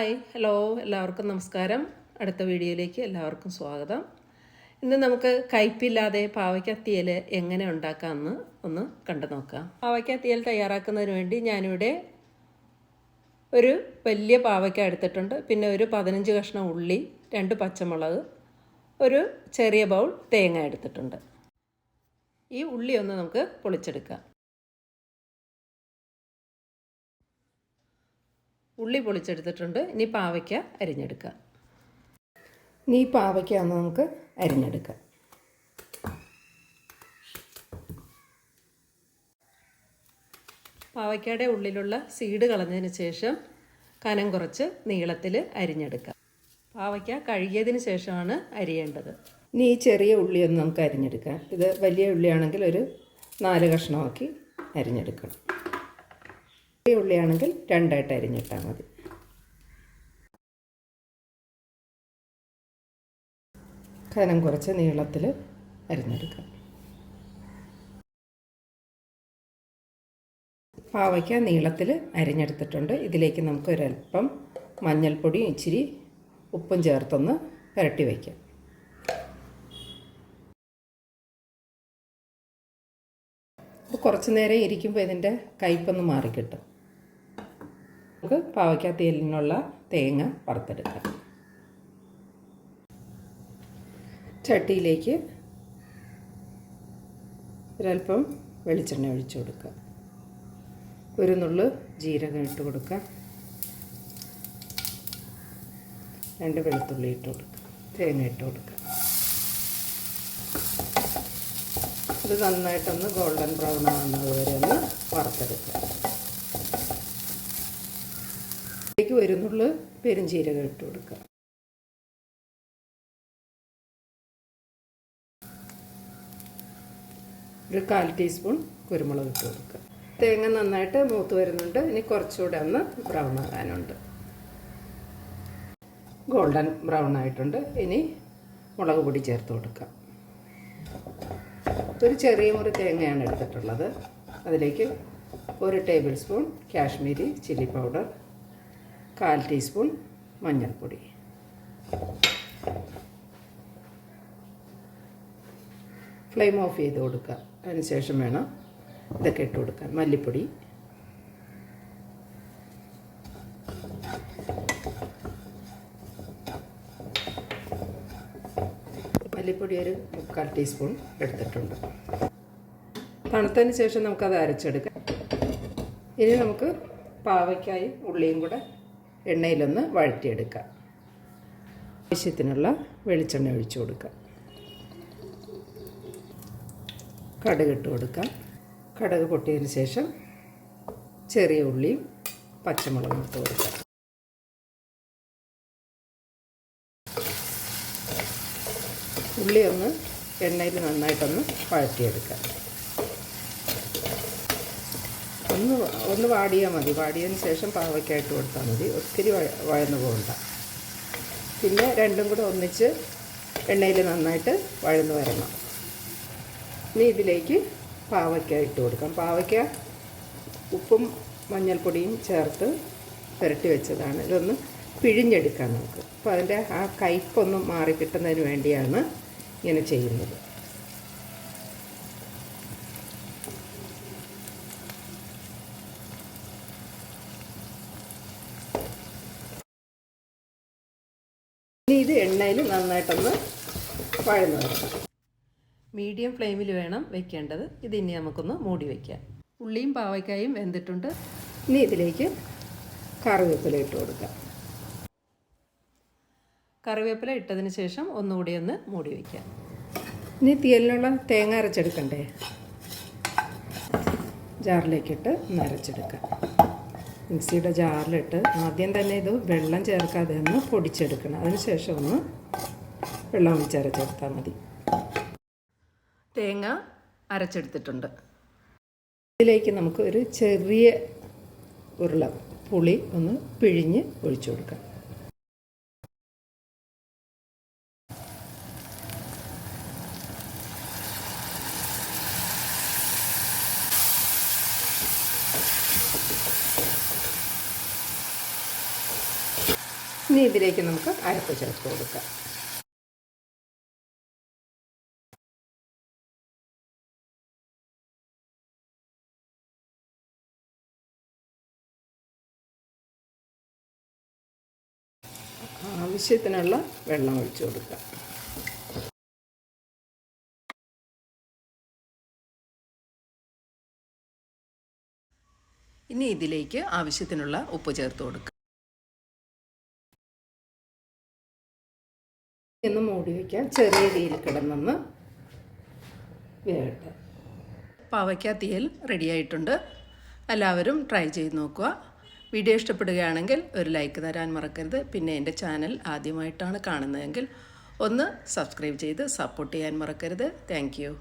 Hi hello എല്ലാവർക്കും നമസ്കാരം. അടുത്ത വീഡിയോയിലേക്ക് എല്ലാവർക്കും സ്വാഗതം. ഇന്ന് നമുക്ക് കയ്പില്ലാതെ പാവയ്ക്കത്തിയൽ എങ്ങനെ ഉണ്ടാക്കാമെന്ന് ഒന്ന് കണ്ടു നോക്കാം. പാവയ്ക്കത്തിയൽ തയ്യാറാക്കുന്നതിന് വേണ്ടി ഞാനിവിടെ ഒരു വലിയ പാവയ്ക്ക എടുത്തിട്ടുണ്ട്. പിന്നെ ഒരു 15 കഷ്ണം ഉള്ളി, 2 പച്ചമുളക്, ഒരു ചെറിയ ബൗൾ തേങ്ങ എടുത്തിട്ടുണ്ട്. ഈ ഉള്ളി ഒന്ന് നമുക്ക് പൊളിച്ചെടുക്കാം. ഉള്ളി പൊളിച്ചെടുത്തിട്ടുണ്ട്. ഇനി പാവയ്ക്ക അരിഞ്ഞെടുക്കാം. ഇനി ഈ പാവയ്ക്ക ഒന്ന് നമുക്ക് അരിഞ്ഞെടുക്കാം. പാവയ്ക്കയുടെ ഉള്ളിലുള്ള സീഡ് കളഞ്ഞതിന് ശേഷം കനം കുറച്ച് നീളത്തിൽ അരിഞ്ഞെടുക്കാം. പാവയ്ക്ക കഴുകിയതിന് ശേഷമാണ് അരിയേണ്ടത്. ഇനി ഈ ചെറിയ ഉള്ളി ഒന്ന് നമുക്ക് അരിഞ്ഞെടുക്കാം. ഇത് വലിയ ഉള്ളിയാണെങ്കിൽ ഒരു 4 കഷ്ണമാക്കി അരിഞ്ഞെടുക്കണം. ചെറിയ ഉള്ളിയാണെങ്കിൽ 2ആയിട്ട് അരിഞ്ഞിട്ടാൽ മതി. കനം കുറച്ച് നീളത്തിൽ അരിഞ്ഞെടുക്കാം. പാവയ്ക്ക നീളത്തിൽ അരിഞ്ഞെടുത്തിട്ടുണ്ട്. ഇതിലേക്ക് നമുക്ക് ഒരല്പം മഞ്ഞൾപ്പൊടിയും ഇച്ചിരി ഉപ്പും ചേർത്തൊന്ന് പുരട്ടി വയ്ക്കാം. കുറച്ച് നേരം ഇരിക്കുമ്പോൾ ഇതിൻ്റെ കയ്പൊന്ന് മാറിക്കിട്ടും. നമുക്ക് പാവയ്ക്കത്തിയലിനുള്ള തേങ്ങ വറുത്തെടുക്കാം. ചട്ടിയിലേക്ക് ഒരല്പം വെളിച്ചെണ്ണ ഒഴിച്ചു കൊടുക്കുക. ഒരു നുള്ളു ജീരകം ഇട്ട് കൊടുക്കുക. 2 വെളുത്തുള്ളി ഇട്ട് കൊടുക്കുക. തേങ്ങ ഇട്ട് കൊടുക്കുക. ഇത് നന്നായിട്ടൊന്ന് ഗോൾഡൻ ബ്രൗൺ ആവുന്നത് വരെ ഒന്ന് വറുത്തെടുക്കുക. ഇതിലേക്ക് ഒരു നുള്ളു പെരുംജീരകം ഇട്ട് കൊടുക്കുക. ഒരു 1/4 ടീസ്പൂൺ കുരുമുളക് ഇട്ട് കൊടുക്കുക. തേങ്ങ നന്നായിട്ട് മൂത്ത് വരുന്നുണ്ട്. ഇനി കുറച്ചുകൂടെ ഒന്ന് ബ്രൗൺ ആകാനുണ്ട്. ഗോൾഡൻ ബ്രൗൺ ആയിട്ടുണ്ട്. ഇനി മുളക് പൊടി ചേർത്ത് കൊടുക്കാം. ഒരു ചെറിയ മുറി തേങ്ങയാണ് എടുത്തിട്ടുള്ളത്. അതിലേക്ക് 1 table spoon Kashmiri chilli powder, 1/4 teaspoon മഞ്ഞൾപ്പൊടി, ഫ്ലെയിം ഓഫ് ചെയ്ത് കൊടുക്കുക. അതിനുശേഷം വേണം ഇതൊക്കെ ഇട്ട് കൊടുക്കാൻ. മല്ലിപ്പൊടി, മല്ലിപ്പൊടി ഒരു 1/4 ടീസ്പൂൺ എടുത്തിട്ടുണ്ട്. തണുത്തതിന് ശേഷം നമുക്കത് അരച്ചെടുക്കാം. ഇനി നമുക്ക് പാവയ്ക്കായും ഉള്ളിയും കൂടെ എണ്ണയിലൊന്ന് വഴറ്റിയെടുക്കാം. ആവശ്യത്തിനുള്ള വെളിച്ചെണ്ണ ഒഴിച്ചു കൊടുക്കാം. കടുക് ഇട്ട് കൊടുക്കാം. കടുക് പൊട്ടിയതിന് ശേഷം ചെറിയ ഉള്ളിയും പച്ചമുളകും ഇട്ട് കൊടുക്കാം. ഉള്ളി ഒന്ന് എണ്ണയിൽ നന്നായിട്ടൊന്ന് വഴറ്റിയെടുക്കാം. ഒന്ന് വാടിയാൽ മതി. വാടിയതിന് ശേഷം പാവയ്ക്കായിട്ട് കൊടുത്താൽ മതി. ഒത്തിരി വഴന്നു പോകണ്ട. പിന്നെ രണ്ടും കൂടെ ഒന്നിച്ച് എണ്ണയിൽ നന്നായിട്ട് വഴന്നു വരണം. ഇനി ഇതിലേക്ക് പാവയ്ക്ക ഇട്ട് കൊടുക്കാം. പാവയ്ക്ക ഉപ്പും മഞ്ഞൾപ്പൊടിയും ചേർത്ത് പുരട്ടി വെച്ചതാണ്. ഇതൊന്ന് പിഴിഞ്ഞെടുക്കാം നമുക്ക്. അപ്പോൾ അതിൻ്റെ ആ കയ്പൊന്ന് മാറി കിട്ടുന്നതിന് വേണ്ടിയാണ് ഇങ്ങനെ ചെയ്യുന്നത്. ഇനി ഇത് എണ്ണയിൽ നന്നായിട്ടൊന്ന് വഴന്നു വരണം. മീഡിയം ഫ്ലെയിമിൽ വേണം വെക്കേണ്ടത്. ഇതിനി നമുക്കൊന്ന് മൂടി വയ്ക്കാം. ഉള്ളിയും പാവയ്ക്കായും വെന്തിട്ടുണ്ട്. ഇനി ഇതിലേക്ക് കറിവേപ്പില ഇട്ട് കൊടുക്കാം. കറിവേപ്പില ഇട്ടതിന് ശേഷം ഒന്നുകൂടി ഒന്ന് മൂടി വയ്ക്കാം. ഇനി തീയലിനുള്ള തേങ്ങ അരച്ചെടുക്കണ്ടേ? ജാറിലേക്കിട്ട് ഒന്ന് അരച്ചെടുക്കാം. മിക്സിയുടെ ജാറിലിട്ട് ആദ്യം തന്നെ ഇത് വെള്ളം ചേർക്കാതെ ഒന്ന് പൊടിച്ചെടുക്കണം. അതിന് ശേഷം ഒന്ന് വെള്ളം ഒഴിച്ചരച്ചെടുത്താൽ മതി. തേങ്ങ അരച്ചെടുത്തിട്ടുണ്ട്. ഇതിലേക്ക് നമുക്ക് ഒരു ചെറിയ ഉരുള പുളി ഒന്ന് പിഴിഞ്ഞ് ഒഴിച്ചു കൊടുക്കാം. ഇനി ഇതിലേക്ക് നമുക്ക് അരപ്പ് ചേർത്ത് കൊടുക്കാം. ആവശ്യത്തിനുള്ള വെള്ളം ഒഴിച്ചു കൊടുക്കുക. ഇനി ഇതിലേക്ക് ആവശ്യത്തിനുള്ള ഉപ്പ് ചേർത്ത് കൊടുക്കുക. ഒന്ന് മൂടി വയ്ക്കാം. ചെറിയ തീയിൽ കിടന്നൊന്ന് വേകട്ടെ. പാവയ്ക്ക തീയൽ റെഡിയായിട്ടുണ്ട്. എല്ലാവരും ട്രൈ ചെയ്ത് നോക്കുക. വീഡിയോ ഇഷ്ടപ്പെടുകയാണെങ്കിൽ ഒരു ലൈക്ക് തരാൻ മറക്കരുത്. പിന്നെ എൻ്റെ ചാനൽ ആദ്യമായിട്ടാണ് കാണുന്നതെങ്കിൽ ഒന്ന് സബ്സ്ക്രൈബ് ചെയ്ത് സപ്പോർട്ട് ചെയ്യാൻ മറക്കരുത്. Thank you.